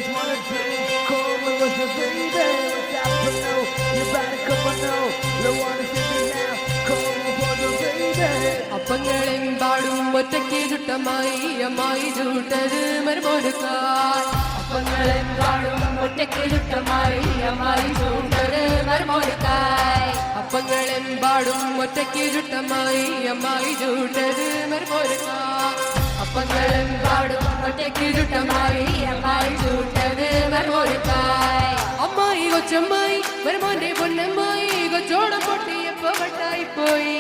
just wanna drink. Come and listen, baby. What's up, no? You better come on now. Don't wanna see me now. Come on, baby. അപ്പങ്ങളെമ്പാടും ഒറ്റയ്ക്ക് ചുട്ടമായി അമ്മായി ചൂട്ടത് മരുമോനുക്കാർ. അപ്പങ്ങളെമ്പാടും ഒറ്റയ്ക്ക് ചുട്ടമായി അമ്മായി ചൂട്ടത് മരുമോനുക്കായ്. അപ്പങ്ങളെമ്പാടും ഒറ്റയ്ക്ക് ചുട്ടമായി അമ്മായി ചൂട്ടത് മരുമോനുക്കാർ. അപ്പങ്ങളെമ്പാടും ഒറ്റയ്ക്ക് ചുട്ടമായി അമ്മായി ചൂട്ടത് മരുമോനുക്കായ്. അമ്മായി കൊച്ചമ്മായി മരുമോന്റെ പൊന്നമ്മായി കൊച്ചോളം പൊട്ടിയപ്പോ വട്ടായി പോയി.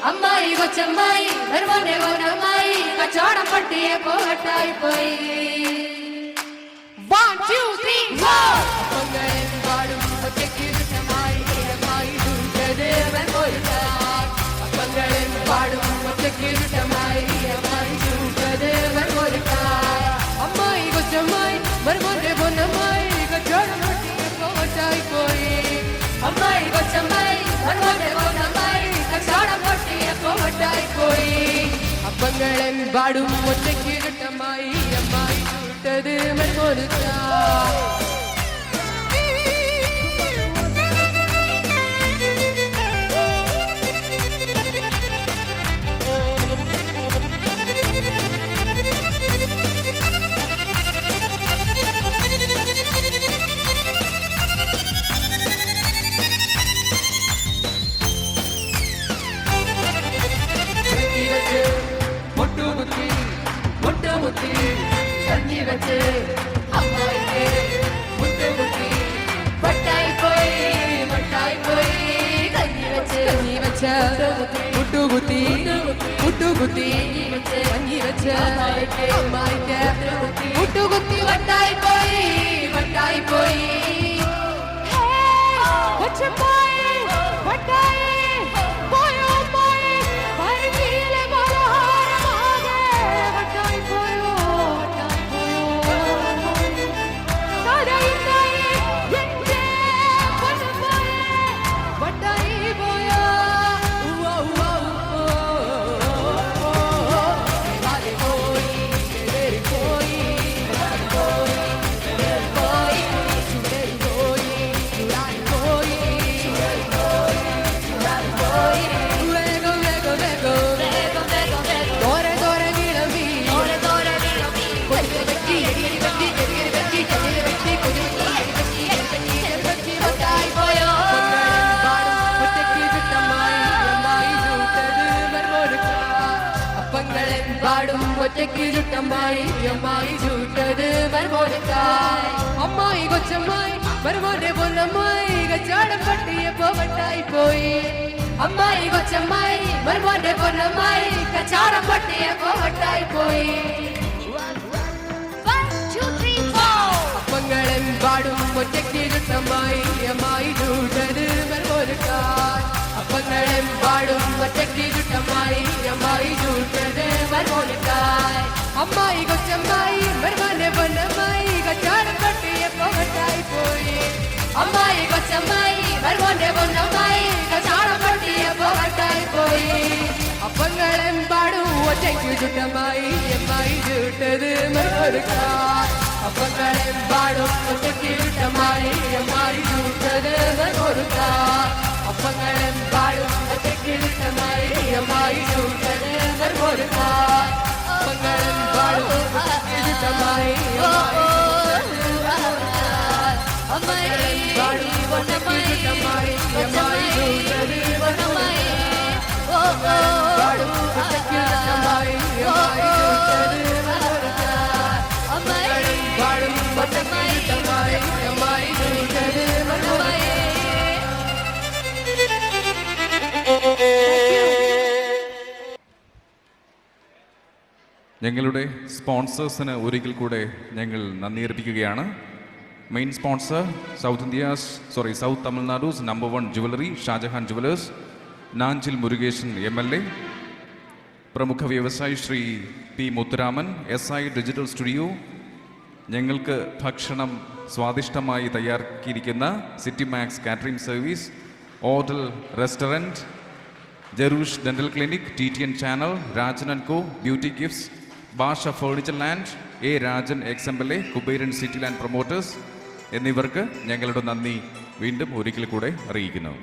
അമ്മായി കൊച്ചമ്മായി മരുമോന്റെ പൊന്നമ്മായി കച്ചോടം പൊട്ടിയപ്പോ വട്ടായി പോയി. 1 2 3 4 അപ്പങ്ങളെമ്പാടും ഒറ്റയ്ക്ക് ചുട്ടമായി അമ്മായി ചൂട്ടത് മരുമോനുക്കായ്. അപ്പങ്ങളെമ്പാടും ഒറ്റയ്ക്ക് ചുട്ടമായി അമ്മായി ചൂട്ടത് മരുമോനുക്കായ്. അമ്മായി കൊച്ചമ്മായി മരുമോന്റെ പൊന്നമ്മായി കച്ചോടം പൊട്ടിയപ്പോ വട്ടായി പോയി. അമ്മായി കൊച്ചമ്മായി മരുമോന്റെ പൊന്നമ്മായി കച്ചോടം പൊട്ടിയപ്പോ വട്ടായി പോയി. അപ്പങ്ങളെമ്പാടും ഒറ്റയ്ക്ക് ചുട്ടമായി അമ്മായി ചൂട്ടത് മരുമോനുക്കായ്. കഞ്ഞി വെച്ച് അമ്മായിക്ക് മുട്ടുകുത്തി വട്ടായി പോയി വട്ടായി പോയി. കഞ്ഞി വെച്ച് മുട്ടുകുത്തി മുട്ടുകുത്തി കഞ്ഞി വെച്ച് അമ്മായിക്ക് മുട്ടുകുത്തി വട്ടായി പോയി വട്ടായി പോയി. കൊച്ചമ്മായി വട്ടായി പോയോ അമ്മായി പരിധിയിലെ മനോഹരമാകെ വട്ടായി പോയോ വട്ടായി പോയോ. തടയുന്നായി എന്റെ പൊന്നമ്മായി വട്ടായി പോയോ. ഒറ്റയ്ക്ക് ചുട്ടമ്മായി അമ്മായി ചൂട്ടത് മരുമോനുക്കായ്. അമ്മായി കൊച്ചമ്മായി മരുമോന്റെ പൊന്നമ്മായി കച്ചോടം പൊട്ടിയപ്പോ വട്ടായി പോയി. അമ്മായി കൊച്ചമ്മായി മരുമോന്റെ പൊന്നമ്മായി കച്ചോടം പൊട്ടിയപ്പോ വട്ടായി പോയി. 1 2 3 4 അപ്പങ്ങളെമ്പാടും ഒറ്റയ്ക്ക് ചുട്ടമ്മായി അമ്മായി ചൂട്ടത് മരുമോനുക്കായ്. അപ്പങ്ങളെമ്പാടും ഒറ്റയ്ക്ക് ചുട്ടമ്മായി അമ്മായി ചൂട്ടത് മരുമോനുക്കായ്. അമ്മായി കൊച്ചമ്മായി മരുമോന്റെ പൊന്നമ്മായി കച്ചോടം പൊട്ടിയപ്പോ വട്ടായി പോയി. അമ്മായി കൊച്ചമ്മായി മരുമോന്റെ പൊന്നമ്മായി കച്ചോടം പൊട്ടിയപ്പോ വട്ടായി പോയി. അപ്പങ്ങളെമ്പാടും ഒറ്റയ്ക്ക് ചുട്ടമ്മായി അമ്മായി ചൂട്ടത് മരുമോനുക്കായ്. അപ്പങ്ങളെമ്പാടും ഒറ്റയ്ക്ക് ചുട്ടമ്മായി അമ്മായി ചൂട്ടത് മരുമോനുക്കായ്. അപ്പങ്ങളെമ്പാടും ഒറ്റയ്ക്ക് ചുട്ടമ്മായി അമ്മായി ചൂട്ടത് മരുമോനുക്കായ്. അപ്പങ്ങളെമ്പാടും ഒറ്റയ്ക്ക് ചുട്ടമ്മായി അമ്മായിമ്പാടും ഒറ്റയ്ക്ക് ചുട്ടമ്മായി അമ്മായി ചൂട്ടത് മരുമോനുക്കായ്. അപ്പങ്ങളെമ്പാടും ഒറ്റയ്ക്ക് ചുട്ടമ്മായി അമ്മായി ചൂട്ടത് മരുമോനുക്കായ്. അപ്പങ്ങളെമ്പാടും ഒറ്റയ്ക്ക് ചുട്ടമ്മായി അമ്മായി ചൂട്ടത് മരുമോനുക്കായ്. ഞങ്ങളുടെ സ്പോൺസേഴ്സിന് ഒരിക്കൽ കൂടെ ഞങ്ങൾ നന്ദി അർപ്പിക്കുകയാണ്. മെയിൻ സ്പോൺസർ സൗത്ത് തമിഴ്നാടുസ് number 1 jewellery Shahjahan jewellers, Nanjil Murugesan MLA. പ്രമുഖ വ്യവസായി Shri P Muthuraman, SI digital studio. ഞങ്ങൾക്ക് ഭക്ഷണം സ്വാദിഷ്ടമായി തയ്യാറാക്കിയിരിക്കുന്ന സിറ്റി മാക്സ് കാറ്ററിംഗ് സർവീസ്, ഓർഡൽ റെസ്റ്റോറൻറ്റ്, ജറൂഷ് dental clinic, TTN channel, Rajan & Co, beauty gifts, Basha furniture land, A Rajan X Kuberan city land promoters എന്നിവർക്ക് ഞങ്ങളുടെ നന്ദി വീണ്ടും ഒരിക്കൽ കൂടെ അറിയിക്കുന്നു.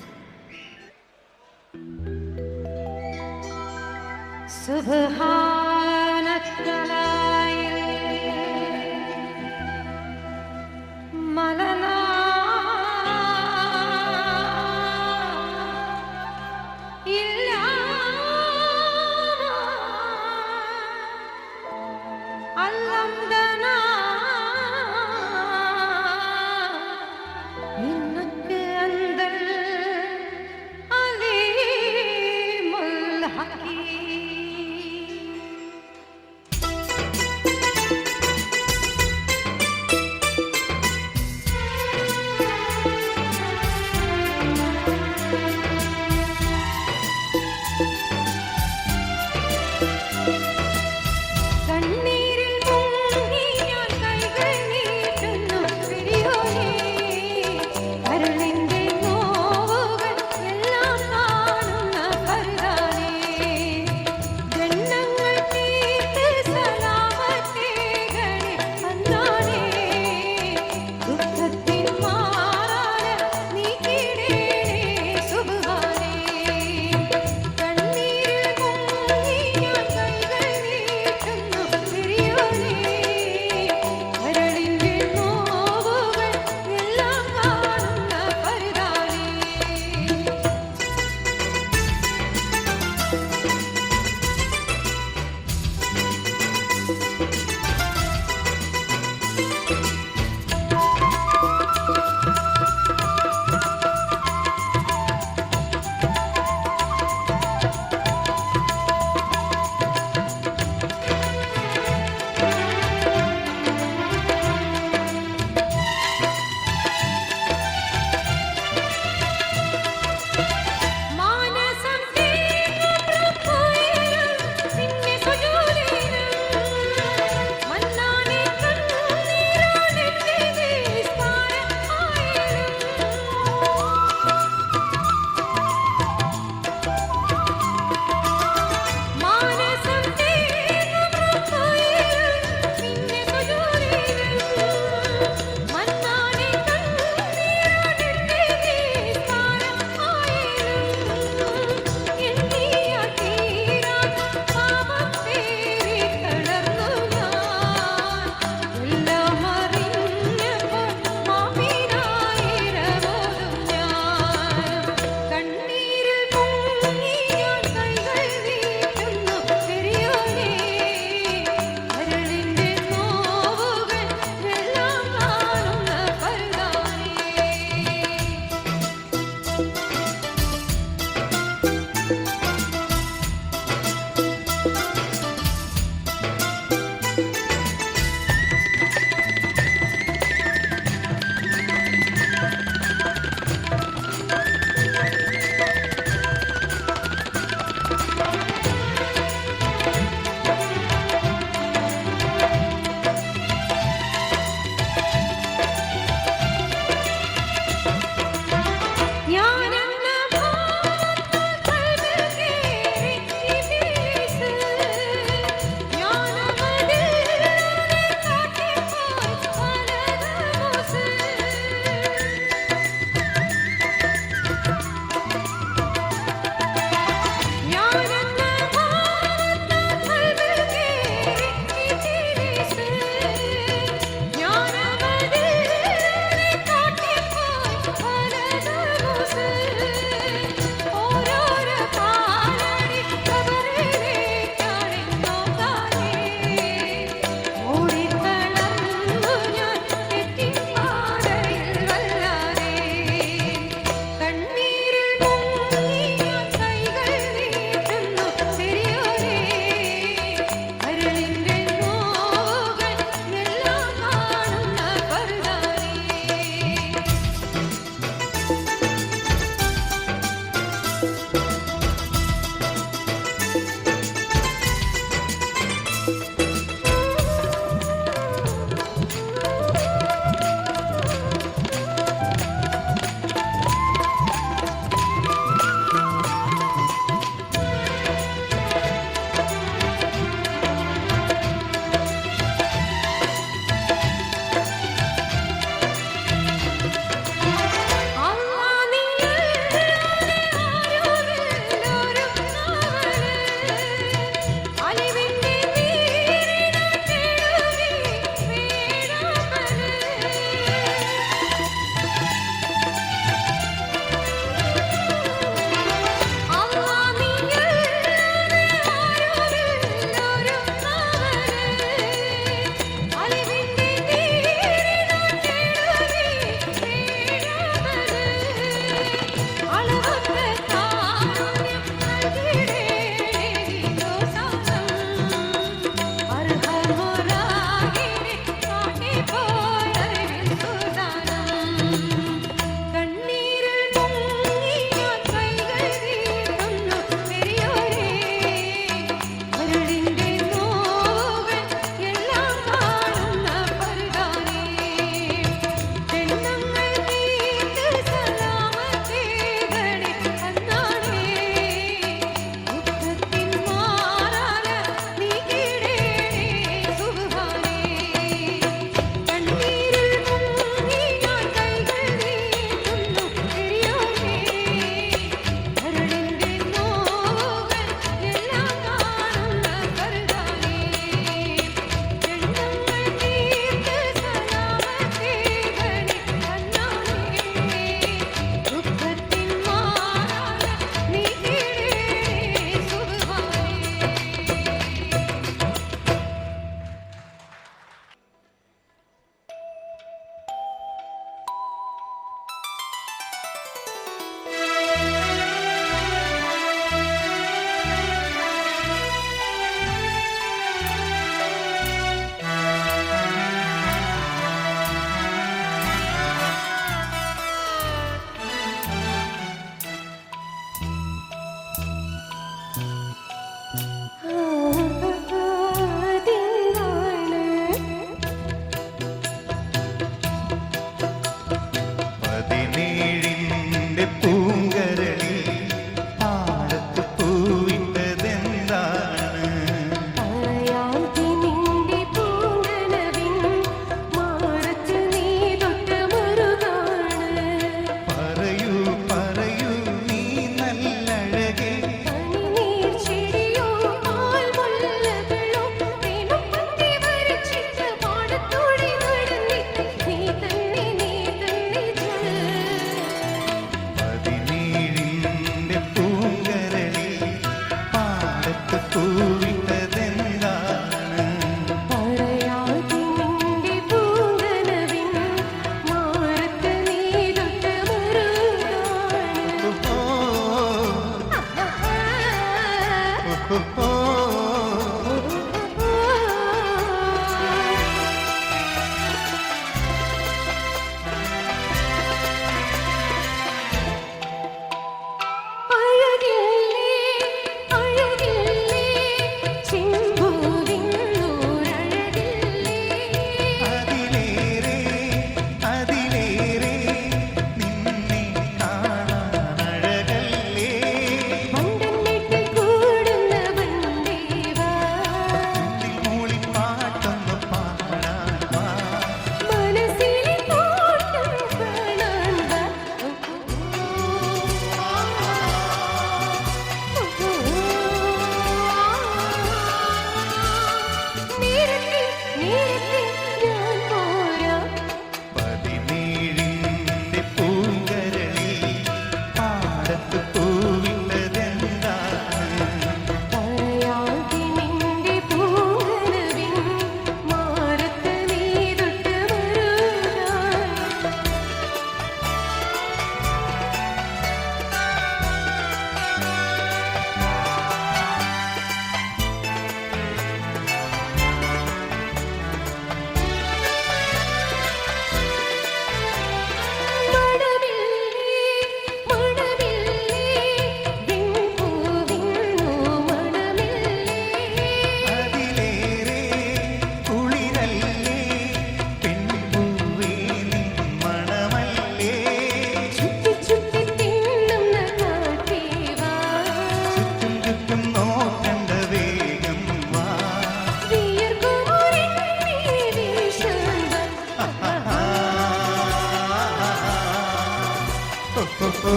ഓ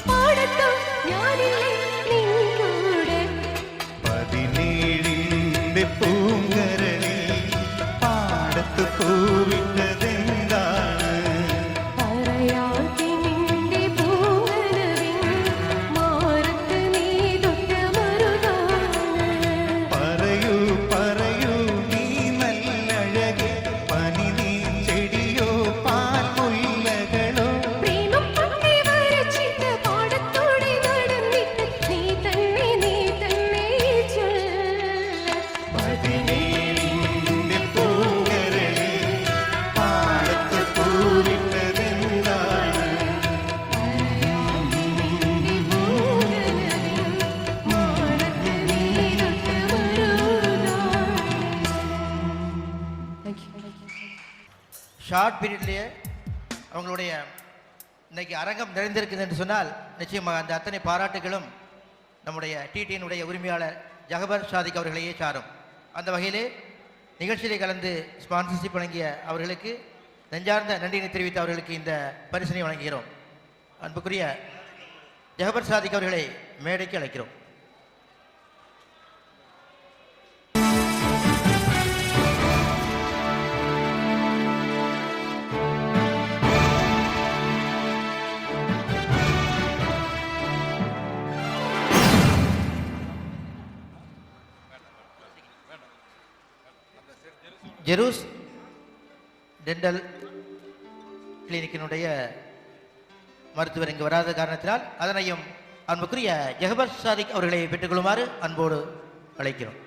പാടത്തും ഞാനില്ലേ നിന്നോട് 17 പൂങ്കരളി പാടത്ത് പൂവിട്ടതെന്താണ് പറയാതെ നിന്റെ പൂങ്കനവിൻ മാറത്ത് നീ തൊട്ട മറുതാണ് പറയൂ പറയൂ നീ നല്ലഴകെ പനി നീ ചെടിയോ പാൽമുല്ലകളോ പ്രേമം പൊട്ടി വരച്ചിട്ട് പാടത്തോടെ നടന്നിട്ട് നീ തന്നെ ചൊല്ല 17 പൂങ്കരളി പാടത്ത് പൂവിട്ടതെന്താണ് ஷார்ட் பீரியட்லேயே அவங்களுடைய இன்னைக்கு அரங்கம் நிறைந்திருக்குது என்று சொன்னால் நிச்சயமாக அந்த அத்தனை பாராட்டுகளும் நம்முடைய டிடியினுடைய உரிமையாளர் ஜகபர் சாதிக் அவர்களையே சாரும். அந்த வகையிலே நிகழ்ச்சியிலே கலந்து ஸ்பான்சர்ஷிப் வழங்கிய அவர்களுக்கு நெஞ்சார்ந்த நன்றியை தெரிவித்த அவர்களுக்கு இந்த பரிசினை வழங்குகிறோம். அன்புக்குரிய ஜகபர் சாதிக் அவர்களை மேடைக்கு அழைக்கிறோம். ஜெரூஸ் டென்டல் கிளினிக்கினுடைய மருத்துவர் இங்கு வராத காரணத்தினால் அதனையும் அன்புக்குரிய ஜஹபர் சாதிக் அவர்களை பெற்றுக்கொள்ளுமாறு அன்போடு அழைக்கிறோம்.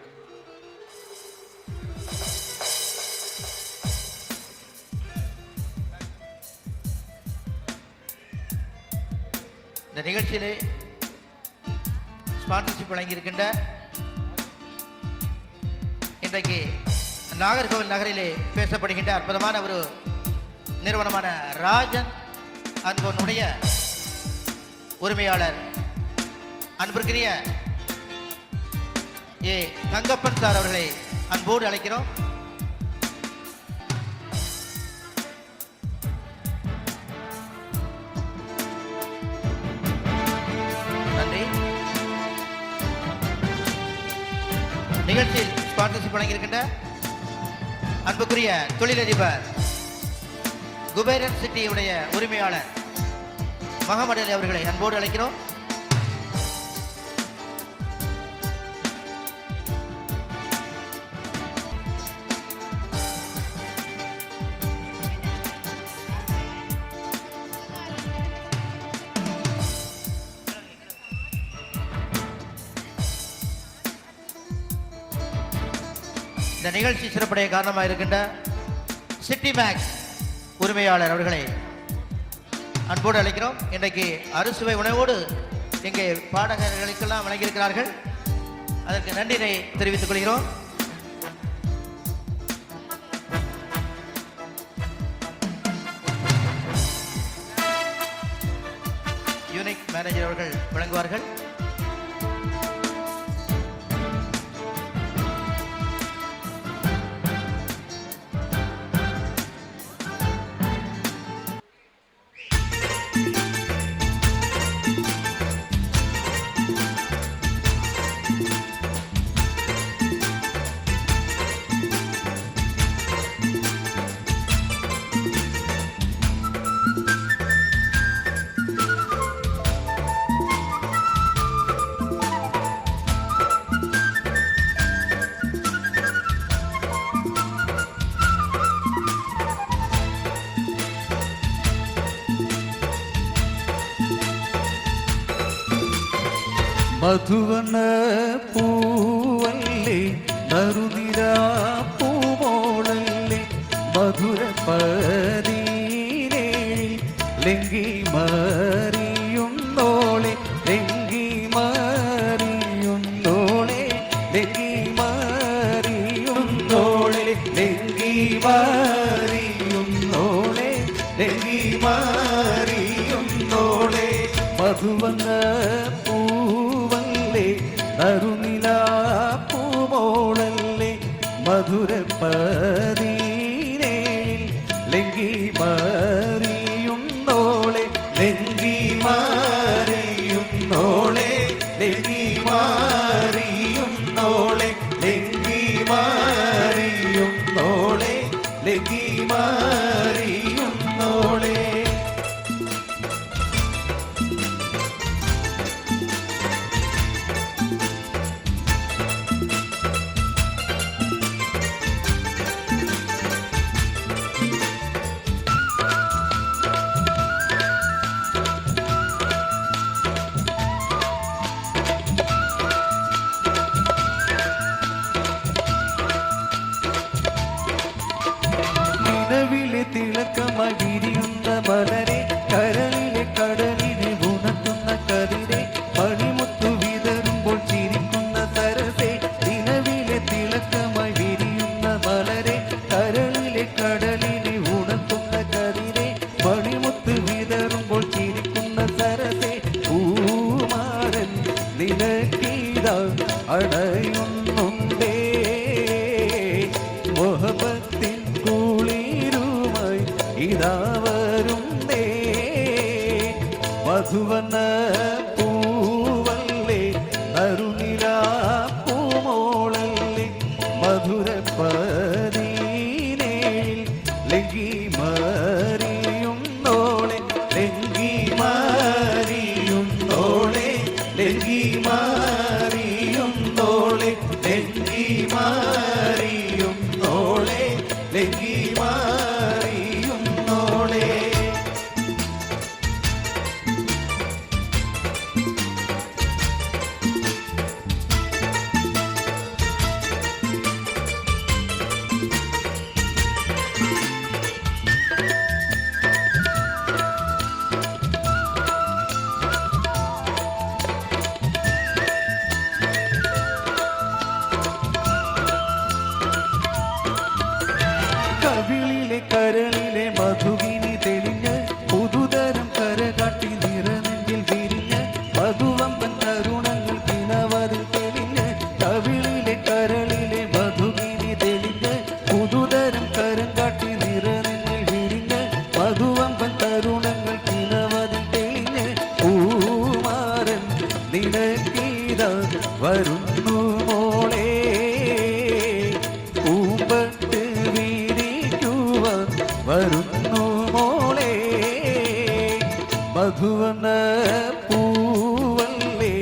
இந்த நிகழ்ச்சியிலே ஸ்பான்சர்ஷிப் வழங்கியிருக்கின்ற இன்றைக்கு நாகர்கோவில் நகரிலே பேசப்படுகின்ற அற்புதமான ஒரு நிறுவனமான ராஜன் அன்பனுடைய உரிமையாளர் அன்பிற்குரிய ஏ தங்கப்பன் சார் அவர்களை அன்போடு அழைக்கிறோம். நன்றி. நிகழ்ச்சியில் ஸ்பான்சர்ஷிப் வழங்கியிருக்கின்ற அன்புக்குரிய தொழிலதிபர் குபேரன் சிட்டியுடைய உரிமையாளர் முகமது அலி அவர்களை அன்போடு அழைக்கிறோம். இந்த நிகழ்ச்சி சிறப்புடைய காரணமாக இருக்கின்ற சிட்டி மேக்ஸ் உரிமையாளர் அவர்களை அன்போடு அழைக்கிறோம். இன்றைக்கு அறுசுவை உணவோடு இங்கே பாடகர்களுக்கெல்லாம் வழங்கியிருக்கிறார்கள். அதற்கு நன்றியை தெரிவித்துக் கொள்கிறோம். யூனிக் மேனேஜர் அவர்கள் வழங்குவார்கள். മധുവന പൂവല്ലേ നറുനിരാ പൂവോളല്ലേ മധുര പരീനേ ലെങ്കി മാറിയുന്നോളെ ലെങ്കി മാറിയുന്നോളെ ലെങ്കി മാറിയുന്നോളെ ലെങ്കി മാറിയുന്നോളെ ലെങ്കി മാറിയുന്നോളെ മധുവന നറുനിലാ പൂമോളല്ലേ മധുര പരീനേ ലെങ്കി ലങ്കി മാറിയുന്നോളെ നിലവിലെ തിളക്കമായി വിരിയുന്ന മലരെ കരളിലെ കടലിനെ ഉണർത്തുന്ന കതിരെ മണിമുത്തു വിതറുമ്പോൾ ചിരിക്കുന്ന സരസേ നിലവിലെ തിളക്കമായി വിരിയുന്ന മലരെ കരളിലെ കടലിനെ ഉണർത്തുന്ന കതിരെ മണിമുത്തു വിതറുമ്പോൾ ചിരിക്കുന്ന സരസേ പൂമാരൻ നിനക്കീതാ അടയുന്നുണ്ടേ മോഹബത്തിൻ കുളിരുമായി ഇതാ വരുന്നേ മധുവന പൂവല്ലേ നറുനിലാ പൂമോളല്ലേ മധുരപ്പതിനേഴിൽ ലങ്കി മാറിയുന്നോളെ ലങ്കി മാറിയുന്നോളെ ലങ്കി മാറിയുന്നോളെ ലങ്കി മാറിയുന്നോളെ ലങ്കി മാറിയുന്നോളെ കവിളിലെ കരളിലെ മധുവിനി തെളിഞ്ഞ് പുതുതരം കരകാട്ടി നിറനെഞ്ചിൽ വിരിഞ്ഞ് മധുവമ്പൻ തരുണങ്ങൾ കിണവതിൽ തെളിഞ്ഞ് കവിളിലെ കരളിലെ മധുവിനി തെളിഞ്ഞ് പുതുതരം കരം കാട്ടി നിറനെഞ്ചിൽ വിരിഞ്ഞ് മധുവമ്പൻ തരുണങ്ങൾ കിണവതിൽ തെളിഞ്ഞ് പൂമാരൻ നിനക്കീത വരുന്നു മോളെ പൂമ്പട്ട് വീരിക്കുവാൻ വരുന്നു മോളെ മധുവന പൂവല്ലേ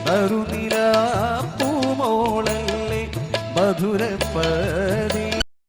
നറുനിലാ പൂമോളല്ലേ മധുരപ്പതി